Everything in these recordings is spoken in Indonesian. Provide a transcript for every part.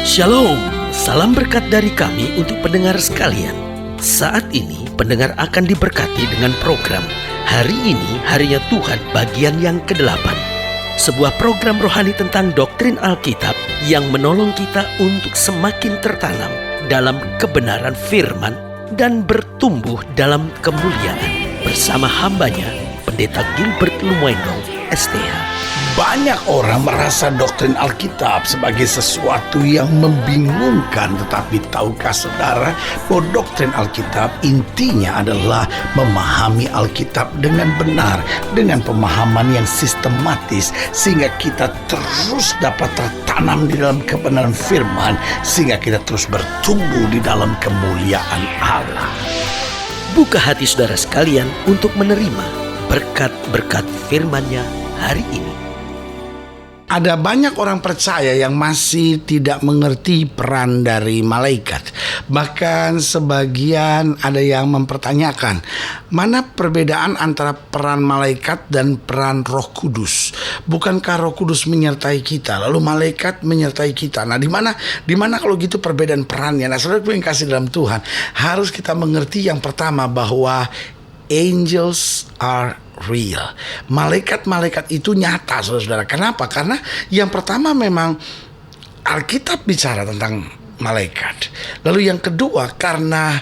Shalom, salam berkat dari kami untuk pendengar sekalian. Saat ini pendengar akan diberkati dengan program Hari Ini Harinya Tuhan bagian yang ke-8. Sebuah program rohani tentang doktrin Alkitab yang menolong kita untuk semakin tertanam dalam kebenaran firman dan bertumbuh dalam kemuliaan. Bersama hambanya, Pendeta Gilbert Lumwendong, STH. Banyak orang merasa doktrin Alkitab sebagai sesuatu yang membingungkan. Tetapi tahukah saudara bahwa doktrin Alkitab intinya adalah memahami Alkitab dengan benar, dengan pemahaman yang sistematis, sehingga kita terus dapat tertanam di dalam kebenaran firman, sehingga kita terus bertumbuh di dalam kemuliaan Allah. Buka hati saudara sekalian untuk menerima berkat-berkat firman-Nya hari ini. Ada banyak orang percaya yang masih tidak mengerti peran dari malaikat. Bahkan sebagian ada yang mempertanyakan, mana perbedaan antara peran malaikat dan peran Roh Kudus? Bukankah Roh Kudus menyertai kita, lalu malaikat menyertai kita? Nah, di mana kalau gitu perbedaan perannya? Nah, saudara yang kasih dalam Tuhan, harus kita mengerti yang pertama bahwa angels are real. Malaikat-malaikat itu nyata, saudara-saudara. Kenapa? Karena yang pertama memang Alkitab bicara tentang malaikat. Lalu yang kedua, karena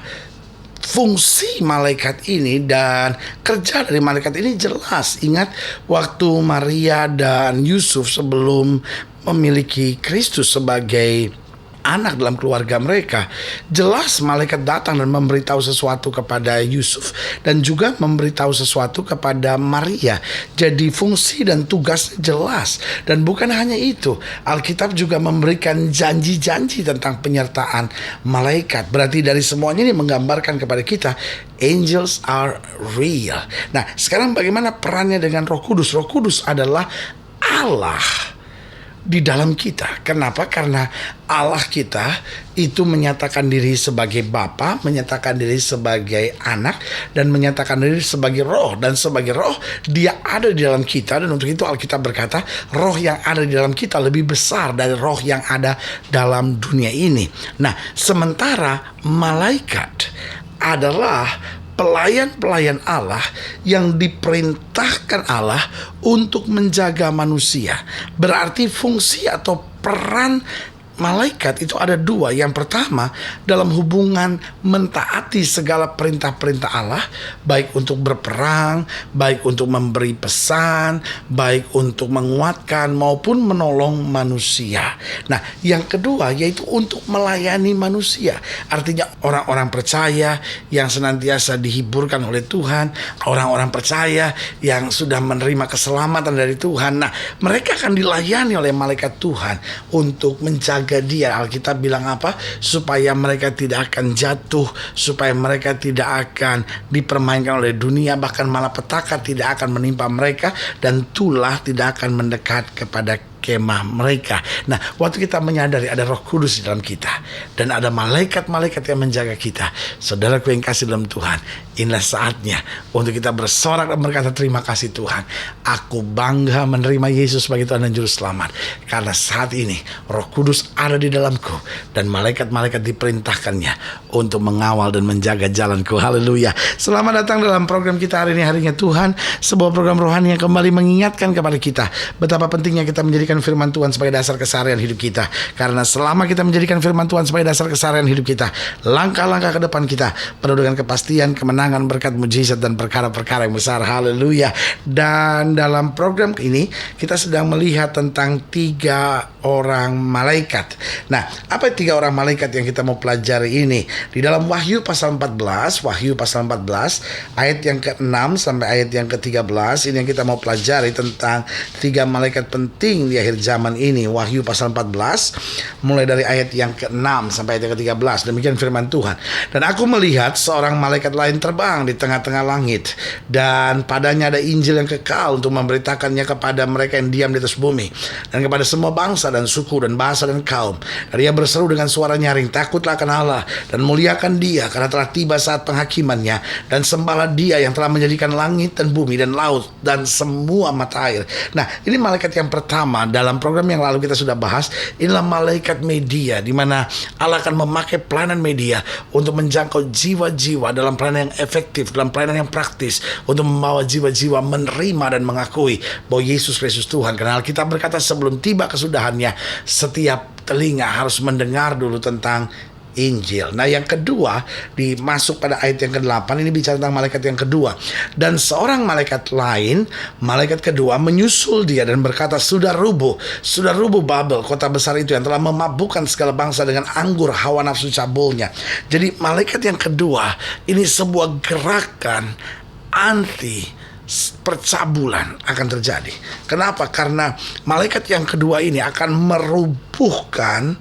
fungsi malaikat ini dan kerja dari malaikat ini jelas. Ingat waktu Maria dan Yusuf sebelum memiliki Kristus sebagai anak dalam keluarga mereka, jelas malaikat datang dan memberitahu sesuatu kepada Yusuf dan juga memberitahu sesuatu kepada Maria. Jadi fungsi dan tugas jelas. Dan bukan hanya itu, Alkitab juga memberikan janji-janji tentang penyertaan malaikat. Berarti dari semuanya ini menggambarkan kepada kita angels are real. Nah, sekarang bagaimana perannya dengan Roh Kudus? Roh Kudus adalah Allah di dalam kita. Kenapa? Karena Allah kita itu menyatakan diri sebagai Bapa, menyatakan diri sebagai anak, dan menyatakan diri sebagai roh. Dan sebagai roh, dia ada di dalam kita. Dan untuk itu Alkitab berkata, roh yang ada di dalam kita lebih besar dari roh yang ada dalam dunia ini. Nah, sementara malaikat adalah pelayan-pelayan Allah yang diperintahkan Allah untuk menjaga manusia. Berarti fungsi atau peran malaikat itu ada dua. Yang pertama, dalam hubungan mentaati segala perintah-perintah Allah, baik untuk berperang, baik untuk memberi pesan, baik untuk menguatkan maupun menolong manusia. Nah, yang kedua yaitu untuk melayani manusia. Artinya orang-orang percaya yang senantiasa dihiburkan oleh Tuhan, orang-orang percaya yang sudah menerima keselamatan dari Tuhan. Nah, mereka akan dilayani oleh malaikat Tuhan untuk menjaga dia. Alkitab bilang apa? Supaya mereka tidak akan jatuh, supaya mereka tidak akan dipermainkan oleh dunia, bahkan malah petaka tidak akan menimpa mereka, dan tulah tidak akan mendekat kepada kemah mereka. Nah, waktu kita menyadari ada Roh Kudus di dalam kita dan ada malaikat-malaikat yang menjaga kita, saudaraku yang kasih dalam Tuhan, inilah saatnya untuk kita bersorak dan berkata, terima kasih Tuhan, aku bangga menerima Yesus sebagai Tuhan dan Juru Selamat, karena saat ini Roh Kudus ada di dalamku dan malaikat-malaikat diperintahkannya untuk mengawal dan menjaga jalanku. Haleluya. Selamat datang dalam program kita hari ini, Harinya Tuhan, sebuah program rohani yang kembali mengingatkan kepada kita betapa pentingnya kita menjadikan firman Tuhan sebagai dasar keseharian hidup kita. Karena selama kita menjadikan firman Tuhan sebagai dasar keseharian hidup kita, langkah-langkah ke depan kita penuh dengan kepastian, kemenangan, berkat, mujizat, dan perkara-perkara yang besar. Haleluya. Dan dalam program ini kita sedang melihat tentang 3 orang malaikat. Nah, apa 3 orang malaikat yang kita mau pelajari ini? Di dalam Wahyu pasal 14, ayat yang ke-6 sampai ayat yang ke-13, ini yang kita mau pelajari tentang 3 malaikat penting di akhir zaman ini. Wahyu pasal 14 mulai dari ayat yang ke-6 sampai ayat yang ke-13. Demikian firman Tuhan. Dan aku melihat seorang malaikat lain terbang di tengah-tengah langit, dan padanya ada Injil yang kekal untuk memberitakannya kepada mereka yang diam di atas bumi, dan kepada semua bangsa dan suku dan bahasa dan kaum. Dan ia berseru dengan suara nyaring, takutlah akan Allah dan muliakan Dia, karena telah tiba saat penghakimannya, dan sembahlah Dia yang telah menjadikan langit dan bumi dan laut dan semua mata air. Nah, ini malaikat yang pertama dalam program yang lalu kita sudah bahas, inilah malaikat media, di mana Allah akan memakai pelayanan media untuk menjangkau jiwa-jiwa dalam pelayanan yang efektif, dalam pelayanan yang praktis, untuk membawa jiwa-jiwa menerima dan mengakui bahwa Yesus Kristus Tuhan. Karena Alkitab berkata sebelum tiba kesudahannya, setiap telinga harus mendengar dulu tentang Injil. Nah, yang kedua, dimasuk pada ayat yang ke-8, ini bicara tentang malaikat yang kedua. Dan seorang malaikat lain, malaikat kedua menyusul dia dan berkata, sudah rubuh Babel, kota besar itu yang telah memabukkan segala bangsa dengan anggur hawa nafsu cabulnya. Jadi malaikat yang kedua ini sebuah gerakan anti percabulan akan terjadi. Kenapa? Karena malaikat yang kedua ini akan merubuhkan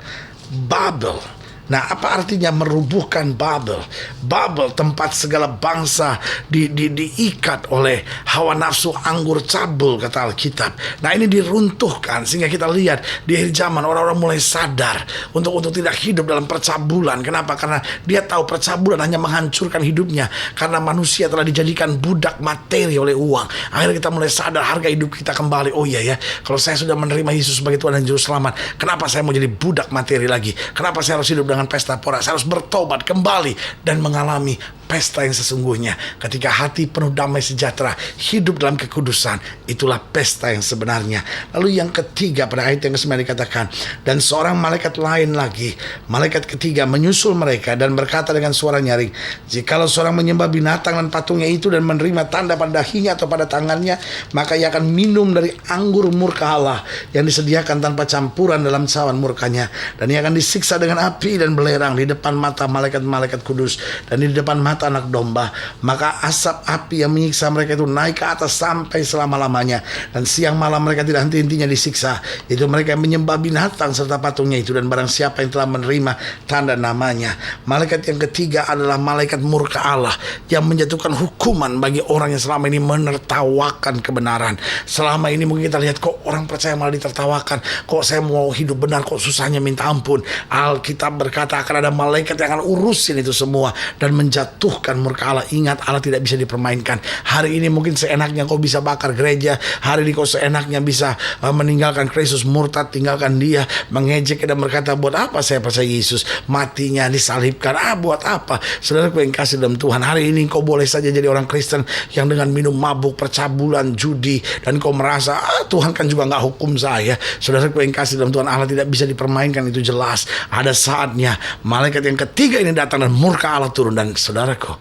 Babel. Nah, apa artinya merubuhkan Babel? Babel, tempat segala bangsa diikat oleh hawa nafsu anggur cabul, kata Alkitab. Nah, ini diruntuhkan sehingga kita lihat di akhir zaman orang-orang mulai sadar untuk tidak hidup dalam percabulan. Kenapa? Karena dia tahu percabulan hanya menghancurkan hidupnya, karena manusia telah dijadikan budak materi oleh uang. Akhirnya kita mulai sadar harga hidup kita kembali. Oh iya ya, kalau saya sudah menerima Yesus sebagai Tuhan dan Juru Selamat, kenapa saya mau jadi budak materi lagi? Kenapa saya harus hidup dengan pesta pora? Saya harus bertobat kembali dan mengalami pesta yang sesungguhnya. Ketika hati penuh damai sejahtera, hidup dalam kekudusan, itulah pesta yang sebenarnya. Lalu yang ketiga, pada ayat yang ke-9 dikatakan, dan seorang malaikat lain lagi, malaikat ketiga menyusul mereka dan berkata dengan suara nyaring, jikalau seorang menyembah binatang dan patungnya itu dan menerima tanda pada dahinya atau pada tangannya, maka ia akan minum dari anggur murka Allah yang disediakan tanpa campuran dalam cawan murkanya, dan ia akan disiksa dengan api dan belerang di depan mata malaikat-malaikat kudus dan di depan mata anak domba. Maka asap api yang menyiksa mereka itu naik ke atas sampai selama-lamanya, dan siang malam mereka tidak henti-hentinya disiksa. Itu mereka yang menyembah binatang serta patungnya itu, dan barang siapa yang telah menerima tanda namanya. Malaikat yang ketiga adalah malaikat murka Allah yang menjatuhkan hukuman bagi orang yang selama ini menertawakan kebenaran. Selama ini mungkin kita lihat, kok orang percaya malah ditertawakan, kok saya mau hidup benar kok susahnya minta ampun. Alkitab berkata akan ada malaikat yang akan urusin itu semua dan menjatuhkan murka Allah. Ingat, Allah tidak bisa dipermainkan. Hari ini mungkin seenaknya kau bisa bakar gereja, hari ini kau seenaknya bisa meninggalkan Kristus, murtad, tinggalkan dia, mengejek dan berkata, buat apa saya percaya Yesus, matinya disalibkan, buat apa? Saudaraku yang kasih dalam Tuhan, hari ini kau boleh saja jadi orang Kristen yang dengan minum mabuk, percabulan, judi, dan kau merasa Tuhan kan juga gak hukum saya. Saudaraku yang kasih dalam Tuhan, Allah tidak bisa dipermainkan, itu jelas. Ada saatnya malaikat yang ketiga ini datang dan murka Allah turun, dan saudaraku,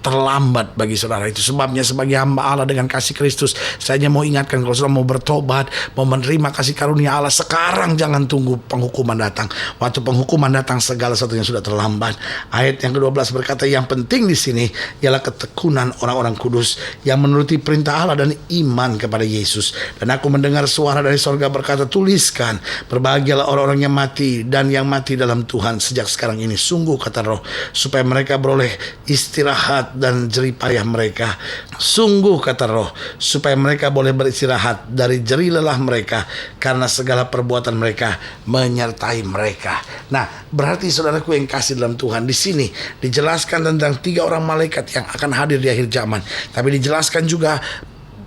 terlambat bagi saudara. Itu sebabnya sebagai hamba Allah dengan kasih Kristus, saya hanya mau ingatkan, kalau saudara mau bertobat, mau menerima kasih karunia Allah sekarang, jangan tunggu penghukuman datang. Waktu penghukuman datang, segala sesuatunya sudah terlambat. Ayat yang ke-12 berkata, yang penting di sini ialah ketekunan orang-orang kudus yang menuruti perintah Allah dan iman kepada Yesus. Dan aku mendengar suara dari sorga berkata, tuliskan, berbahagialah orang-orang yang mati dan yang mati dalam Tuhan sejak sekarang ini. Sungguh, kata Roh, supaya mereka beroleh istirahat dan jerih payah mereka. Sungguh, kata Roh, supaya mereka boleh beristirahat dari jerih lelah mereka, karena segala perbuatan mereka menyertai mereka. Nah, berarti saudaraku yang kasih dalam Tuhan, di sini dijelaskan tentang 3 orang malaikat yang akan hadir di akhir zaman. Tapi dijelaskan juga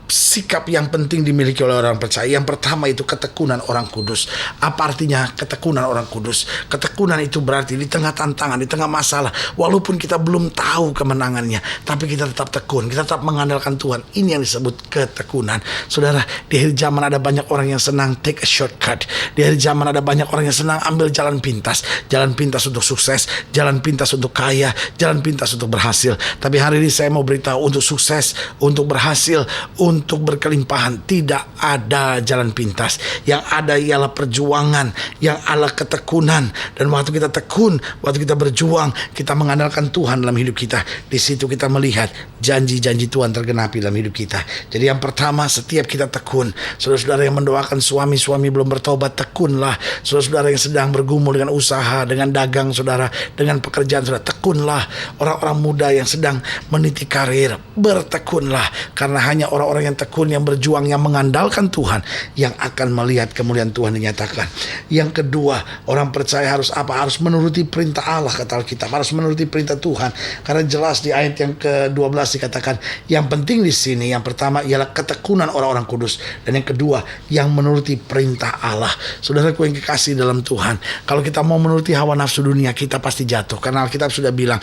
sikap yang penting dimiliki oleh orang percaya. Yang pertama itu ketekunan orang kudus. Apa artinya ketekunan orang kudus? Ketekunan itu berarti di tengah tantangan, di tengah masalah, walaupun kita belum tahu kemenangannya, tapi kita tetap tekun, kita tetap mengandalkan Tuhan. Ini yang disebut ketekunan. Saudara, di akhir zaman ada banyak orang yang senang take a shortcut. Di akhir zaman ada banyak orang yang senang ambil jalan pintas. Jalan pintas untuk sukses, jalan pintas untuk kaya, jalan pintas untuk berhasil. Tapi hari ini saya mau beritahu, untuk sukses, untuk berhasil, untuk berkelimpahan, tidak ada jalan pintas. Yang ada ialah perjuangan, yang ada ketekunan. Dan waktu kita tekun, waktu kita berjuang, kita mengandalkan Tuhan dalam hidup kita, di situ kita melihat janji-janji Tuhan tergenapi dalam hidup kita. Jadi yang pertama, setiap kita tekun. Saudara-saudara yang mendoakan suami-suami belum bertobat, tekunlah. Saudara-saudara yang sedang bergumul dengan usaha, dengan dagang saudara, dengan pekerjaan saudara, tekunlah. Orang-orang muda yang sedang meniti karir, bertekunlah. Karena hanya orang-orang orang-orang yang tekun, yang berjuang, yang mengandalkan Tuhan, yang akan melihat kemuliaan Tuhan dinyatakan. Yang kedua, orang percaya harus apa? Harus menuruti perintah Allah, kata Alkitab. Harus menuruti perintah Tuhan. Karena jelas di ayat yang ke-12 dikatakan, yang penting di sini, yang pertama ialah ketekunan orang-orang kudus. Dan yang kedua, yang menuruti perintah Allah. Saudaraku yang kekasih dalam Tuhan, kalau kita mau menuruti hawa nafsu dunia, kita pasti jatuh. Karena Alkitab sudah bilang,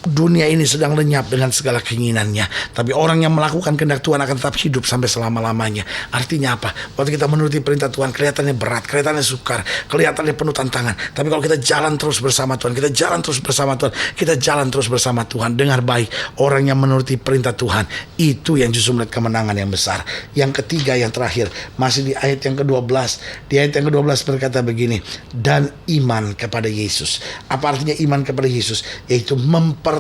dunia ini sedang lenyap dengan segala keinginannya, tapi orang yang melakukan kehendak Tuhan akan tetap hidup sampai selama-lamanya. Artinya apa? Waktu kita menuruti perintah Tuhan, kelihatannya berat, kelihatannya sukar, kelihatannya penuh tantangan. Tapi kalau kita jalan terus bersama Tuhan, kita jalan terus bersama Tuhan, kita jalan terus bersama Tuhan. Dengar baik, orang yang menuruti perintah Tuhan, itu yang justru melihat kemenangan yang besar. Yang ketiga, yang terakhir, masih di ayat yang ke-12. Di ayat yang ke-12 berkata begini, dan iman kepada Yesus. Apa artinya iman kepada Yesus? Yaitu mempertahankan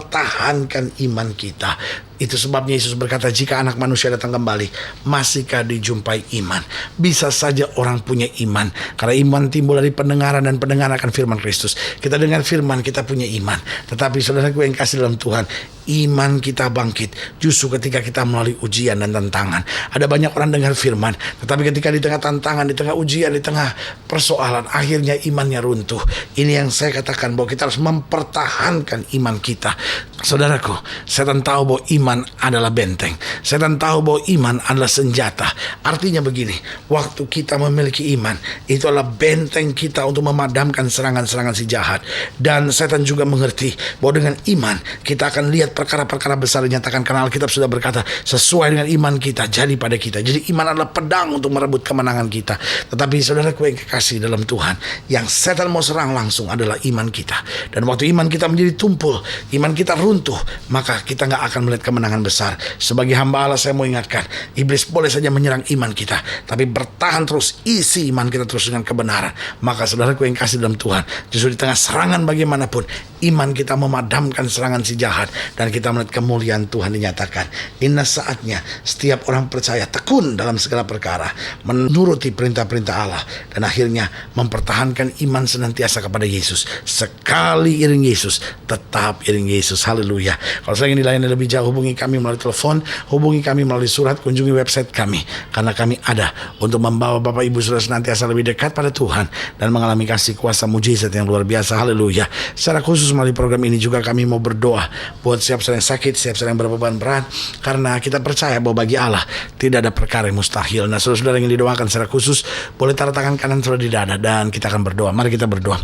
iman kita. Itu sebabnya Yesus berkata, jika anak manusia datang kembali, masihkah dijumpai iman? Bisa saja orang punya iman, karena iman timbul dari pendengaran, dan pendengaran akan firman Kristus. Kita dengar firman, kita punya iman. Tetapi saudaraku yang kasih dalam Tuhan, iman kita bangkit justru ketika kita melalui ujian dan tantangan. Ada banyak orang dengar firman, tetapi ketika di tengah tantangan, di tengah ujian, di tengah persoalan, akhirnya imannya runtuh. Ini yang saya katakan, bahwa kita harus mempertahankan iman kita. Saudaraku, setan tahu bahwa iman adalah benteng. Setan tahu bahwa iman adalah senjata. Artinya begini, waktu kita memiliki iman, itu adalah benteng kita untuk memadamkan serangan-serangan si jahat. Dan setan juga mengerti bahwa dengan iman kita akan lihat perkara-perkara besar dinyatakan, karena Alkitab sudah berkata, sesuai dengan iman kita jadi pada kita. Jadi iman adalah pedang untuk merebut kemenangan kita. Tetapi saudaraku yang kekasih dalam Tuhan, yang setan mau serang langsung adalah iman kita. Dan waktu iman kita menjadi tumpul, iman kita runtuh, maka kita gak akan melihat kemenangan besar. Sebagai hamba Allah, saya mau ingatkan, iblis boleh saja menyerang iman kita, tapi bertahan terus, isi iman kita terus dengan kebenaran. Maka saudaraku yang kasih dalam Tuhan, justru di tengah serangan bagaimanapun, iman kita memadamkan serangan si jahat, dan kita melihat kemuliaan Tuhan dinyatakan. Ini saatnya setiap orang percaya tekun dalam segala perkara, menuruti perintah-perintah Allah, dan akhirnya mempertahankan iman senantiasa kepada Yesus. Sekali iring Yesus, tetap iring Yesus. Haleluya. Kalau saya ingin dilayani lebih jauh, hubungi kami melalui telepon, hubungi kami melalui surat, kunjungi website kami, karena kami ada untuk membawa Bapak Ibu Saudara senantiasa lebih dekat pada Tuhan dan mengalami kasih kuasa mujizat yang luar biasa. Haleluya. Secara khusus melalui program ini juga kami mau berdoa buat siap yang sakit, siap yang berbeban berat, karena kita percaya bahwa bagi Allah tidak ada perkara yang mustahil. Nah, saudara-saudara yang didoakan secara khusus, boleh taruh tangan kanan saudara di dada, dan kita akan berdoa. Mari kita berdoa.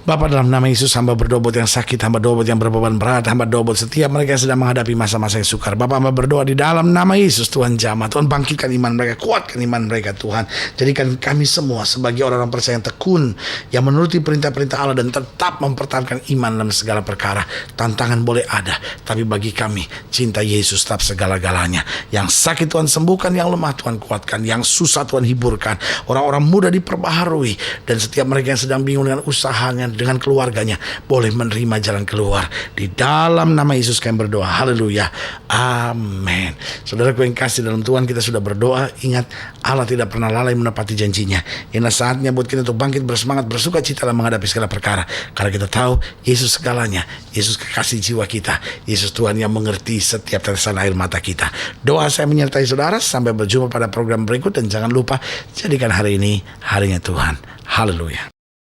Bapa, dalam nama Yesus, hamba berdoa buat yang sakit, hamba doa buat yang berbeban berat, hamba doa buat setiap mereka yang sedang menghadapi masa-masa yang sukar. Bapa, hamba berdoa di dalam nama Yesus, Tuhan jamah, Tuhan bangkitkan iman mereka, kuatkan iman mereka Tuhan. Jadikan kami semua sebagai orang-orang percaya yang tekun, yang menuruti perintah-perintah Allah dan tetap mempertahankan iman dalam segala perkara. Tantangan boleh ada, tapi bagi kami cinta Yesus tetap segala-galanya. Yang sakit Tuhan sembuhkan, yang lemah Tuhan kuatkan, yang susah Tuhan hiburkan, orang-orang muda diperbaharui, dan setiap mereka yang sedang bingung dengan usahanya, dengan keluarganya, boleh menerima jalan keluar. Di dalam nama Yesus kami berdoa. Haleluya. Amin. Saudaraku yang kasih dalam Tuhan, kita sudah berdoa. Ingat, Allah tidak pernah lalai menepati janjinya. Inilah saatnya buat kita untuk bangkit bersemangat, bersuka cita dalam menghadapi segala perkara. Karena kita tahu Yesus segalanya. Yesus kekasih jiwa kita. Yesus Tuhan yang mengerti setiap tetesan air mata kita. Doa saya menyertai saudara. Sampai berjumpa pada program berikut. Dan jangan lupa, jadikan hari ini harinya Tuhan. Haleluya.